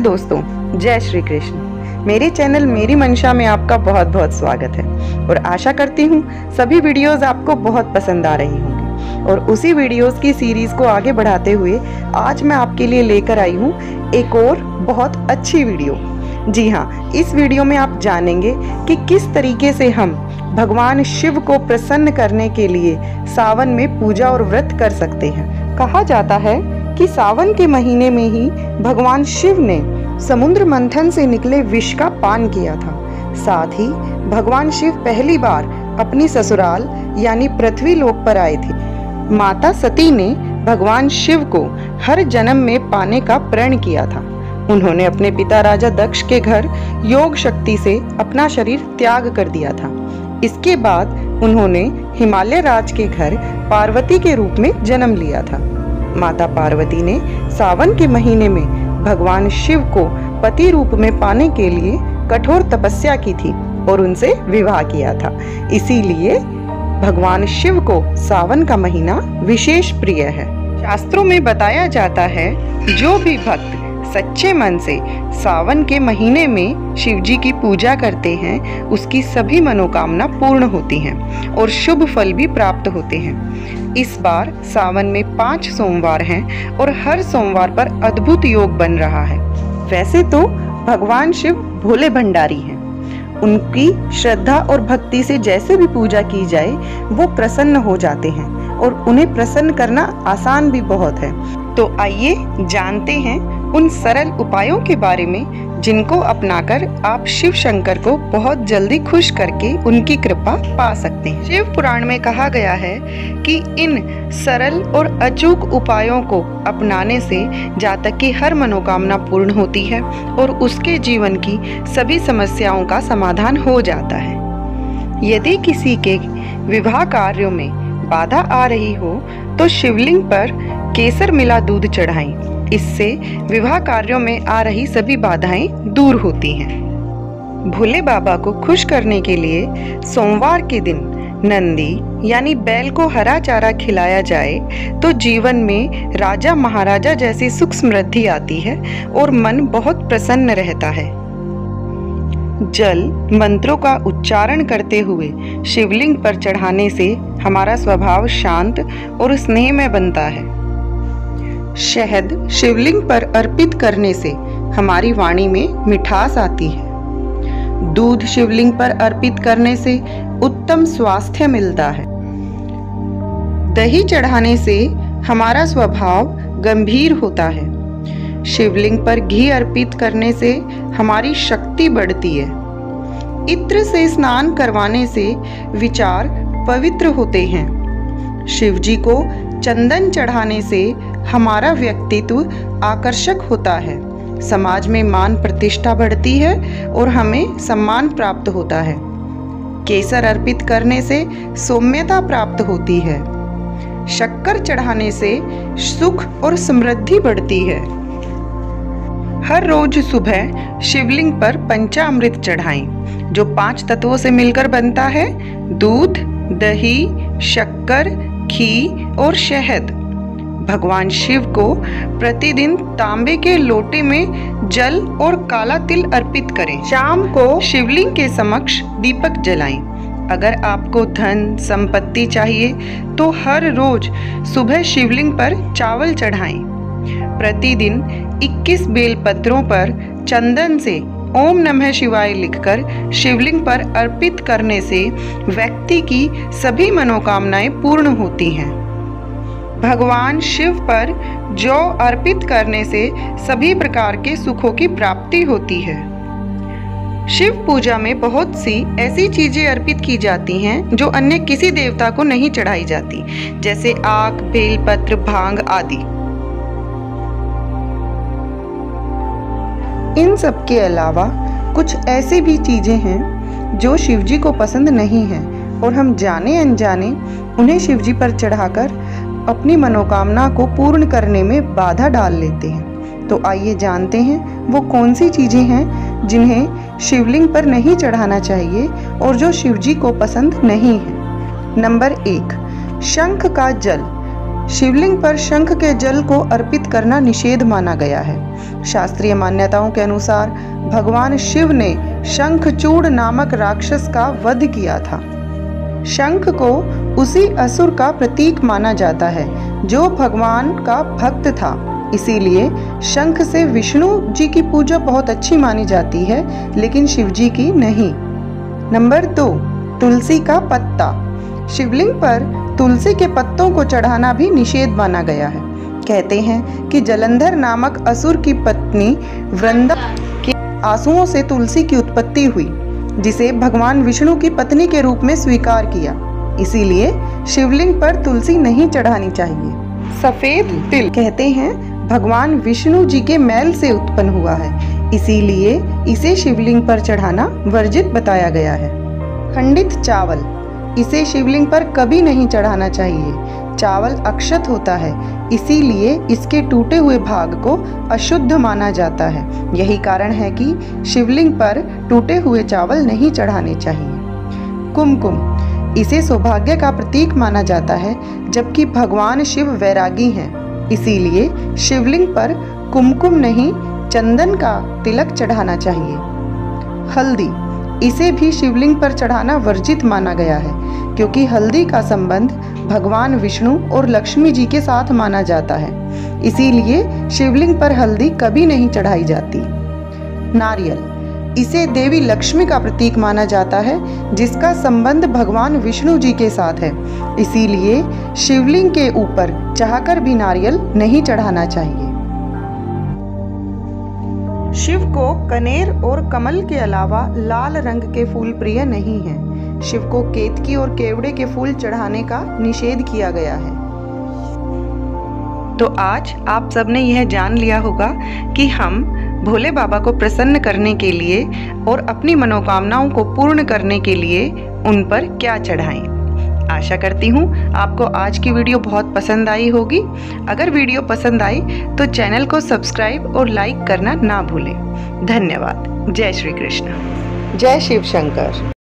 दोस्तों, जय श्री कृष्ण। मेरे चैनल मेरी मंशा में आपका बहुत बहुत स्वागत है और आशा करती हूँ सभी वीडियोस आपको बहुत पसंद आ रही होंगी। और उसी वीडियोस की सीरीज को आगे बढ़ाते हुए आज मैं आपके लिए लेकर आई हूँ एक और बहुत अच्छी वीडियो। जी हाँ, इस वीडियो में आप जानेंगे कि किस तरीके से हम भगवान शिव को प्रसन्न करने के लिए सावन में पूजा और व्रत कर सकते हैं। कहा जाता है कि सावन के महीने में ही भगवान शिव ने समुद्र मंथन से निकले विष का पान किया था। साथ ही भगवान शिव पहली बार अपनी ससुराल यानी पृथ्वी लोक पर आए थे। माता सती ने भगवान शिव को हर जन्म में पाने का प्रण किया था। उन्होंने अपने पिता राजा दक्ष के घर योग शक्ति से अपना शरीर त्याग कर दिया था। इसके बाद उन्होंने हिमालय राज के घर पार्वती के रूप में जन्म लिया था। माता पार्वती ने सावन के महीने में भगवान शिव को पति रूप में पाने के लिए कठोर तपस्या की थी और उनसे विवाह किया था। इसीलिए भगवान शिव को सावन का महीना विशेष प्रिय है। शास्त्रों में बताया जाता है, जो भी भक्त सच्चे मन से सावन के महीने में शिव जी की पूजा करते हैं, उसकी सभी मनोकामना पूर्ण होती हैं और शुभ फल भी प्राप्त होते हैं। इस बार सावन में 5 सोमवार हैं और हर सोमवार पर अद्भुत योग बन रहा है। वैसे तो भगवान शिव भोले भंडारी हैं। उनकी श्रद्धा और भक्ति से जैसे भी पूजा की जाए वो प्रसन्न हो जाते हैं और उन्हें प्रसन्न करना आसान भी बहुत है। तो आइए जानते हैं उन सरल उपायों के बारे में जिनको अपनाकर आप शिव शंकर को बहुत जल्दी खुश करके उनकी कृपा पा सकते हैं। शिव पुराण में कहा गया है कि इन सरल और अचूक उपायों को अपनाने से जातक की हर मनोकामना पूर्ण होती है और उसके जीवन की सभी समस्याओं का समाधान हो जाता है। यदि किसी के विवाह कार्यों में बाधा आ रही हो तो शिवलिंग पर केसर मिला दूध चढ़ाएं। इससे विवाह कार्यों में आ रही सभी बाधाएं दूर होती हैं। भोले बाबा को खुश करने के लिए सोमवार के दिन नंदी यानी बैल को हरा चारा खिलाया जाए तो जीवन में राजा महाराजा जैसी सुख समृद्धि आती है और मन बहुत प्रसन्न रहता है। जल मंत्रों का उच्चारण करते हुए शिवलिंग पर चढ़ाने से हमारा स्वभाव शांत और स्नेहमय बनता है। शहद शिवलिंग पर अर्पित करने से हमारी वाणी में मिठास आती है। दूध शिवलिंग पर अर्पित करने से उत्तम स्वास्थ्य मिलता है। दही चढ़ाने से हमारा स्वभाव गंभीर होता है। शिवलिंग पर घी अर्पित करने से हमारी शक्ति बढ़ती है। इत्र से स्नान करवाने से विचार पवित्र होते हैं। शिव जी को चंदन चढ़ाने से हमारा व्यक्तित्व आकर्षक होता है। समाज में मान प्रतिष्ठा बढ़ती है और हमें सम्मान प्राप्त होता है। केसर अर्पित करने से सौम्यता प्राप्त होती है। शक्कर चढ़ाने से सुख और समृद्धि बढ़ती है। हर रोज सुबह शिवलिंग पर पंचामृत चढ़ाएं, जो 5 तत्वों से मिलकर बनता है: दूध, दही, शक्कर, घी और शहद। भगवान शिव को प्रतिदिन तांबे के लोटे में जल और काला तिल अर्पित करें। शाम को शिवलिंग के समक्ष दीपक जलाएं। अगर आपको धन संपत्ति चाहिए तो हर रोज सुबह शिवलिंग पर चावल चढ़ाएं। प्रतिदिन 21 बेलपत्रों पर चंदन से ओम नमः शिवाय लिखकर शिवलिंग पर अर्पित करने से व्यक्ति की सभी मनोकामनाएं पूर्ण होती हैं। भगवान शिव पर जौ अर्पित करने से सभी प्रकार के सुखों की प्राप्ति होती है। शिव पूजा में बहुत सी ऐसी चीजें अर्पित की जाती हैं जो अन्य किसी देवता को नहीं चढ़ाई जाती, जैसे आक, बेलपत्र, भांग आदि। इन सब के अलावा कुछ ऐसी भी चीजें हैं जो शिव जी को पसंद नहीं हैं और हम जाने अनजाने उन्हें शिव जी पर चढ़ाकर अपनी मनोकामना को पूर्ण करने में बाधा डाल लेते हैं। तो आइए जानते हैं वो कौन सी चीजें हैं जिन्हें शिवलिंग पर नहीं चढ़ाना चाहिए और जो शिव जी को पसंद नहीं है। नंबर 1, शंख का जल शिवलिंग पर शंख के जल को अर्पित करना निषेध माना गया है। शास्त्रीय मान्यताओं के अनुसार भगवान शिव ने शंखचूड़ नामक राक्षस का वध किया था। शंख को उसी असुर का प्रतीक माना जाता है जो भगवान का भक्त था, इसीलिए शंख से विष्णु जी की पूजा बहुत अच्छी मानी जाती है, लेकिन शिव जी की नहीं। नंबर 2, तुलसी का पत्ता। शिवलिंग पर तुलसी के पत्तों को चढ़ाना भी निषेध माना गया है। कहते हैं कि जलंधर नामक असुर की पत्नी वृंदा के आंसुओं से तुलसी की उत्पत्ति हुई, जिसे भगवान विष्णु की पत्नी के रूप में स्वीकार किया, इसीलिए शिवलिंग पर तुलसी नहीं चढ़ानी चाहिए। सफेद तिल कहते हैं भगवान विष्णु जी के मैल से उत्पन्न हुआ है, इसीलिए इसे शिवलिंग पर चढ़ाना वर्जित बताया गया है। खंडित चावल, इसे शिवलिंग पर कभी नहीं चढ़ाना चाहिए। चावल अक्षत होता है, इसीलिए इसके टूटे हुए भाग को अशुद्ध माना जाता है। यही कारण है कि शिवलिंग पर टूटे हुए चावल नहीं चढ़ाने चाहिए। कुमकुम, इसे सौभाग्य का प्रतीक माना जाता है, जबकि भगवान शिव वैरागी हैं, इसीलिए शिवलिंग पर कुमकुम नहीं चंदन का तिलक चढ़ाना चाहिए। हल्दी, इसे भी शिवलिंग पर चढ़ाना वर्जित माना गया है, क्योंकि हल्दी का संबंध भगवान विष्णु और लक्ष्मी जी के साथ माना जाता है, इसीलिए शिवलिंग पर हल्दी कभी नहीं चढ़ाई जाती। नारियल, इसे देवी लक्ष्मी का प्रतीक माना जाता है, जिसका संबंध भगवान विष्णु जी के साथ है, इसीलिए शिवलिंग के ऊपर चाहकर भी नारियल नहीं चढ़ाना चाहिए। शिव को कनेर और कमल के अलावा लाल रंग के फूल प्रिय नहीं हैं। शिव को केतकी और केवड़े के फूल चढ़ाने का निषेध किया गया है। तो आज आप सबने यह जान लिया होगा कि हम भोले बाबा को प्रसन्न करने के लिए और अपनी मनोकामनाओं को पूर्ण करने के लिए उन पर क्या चढ़ाएं। आशा करती हूँ आपको आज की वीडियो बहुत पसंद आई होगी। अगर वीडियो पसंद आई तो चैनल को सब्सक्राइब और लाइक करना ना भूलें। धन्यवाद। जय श्री कृष्ण। जय शिव शंकर।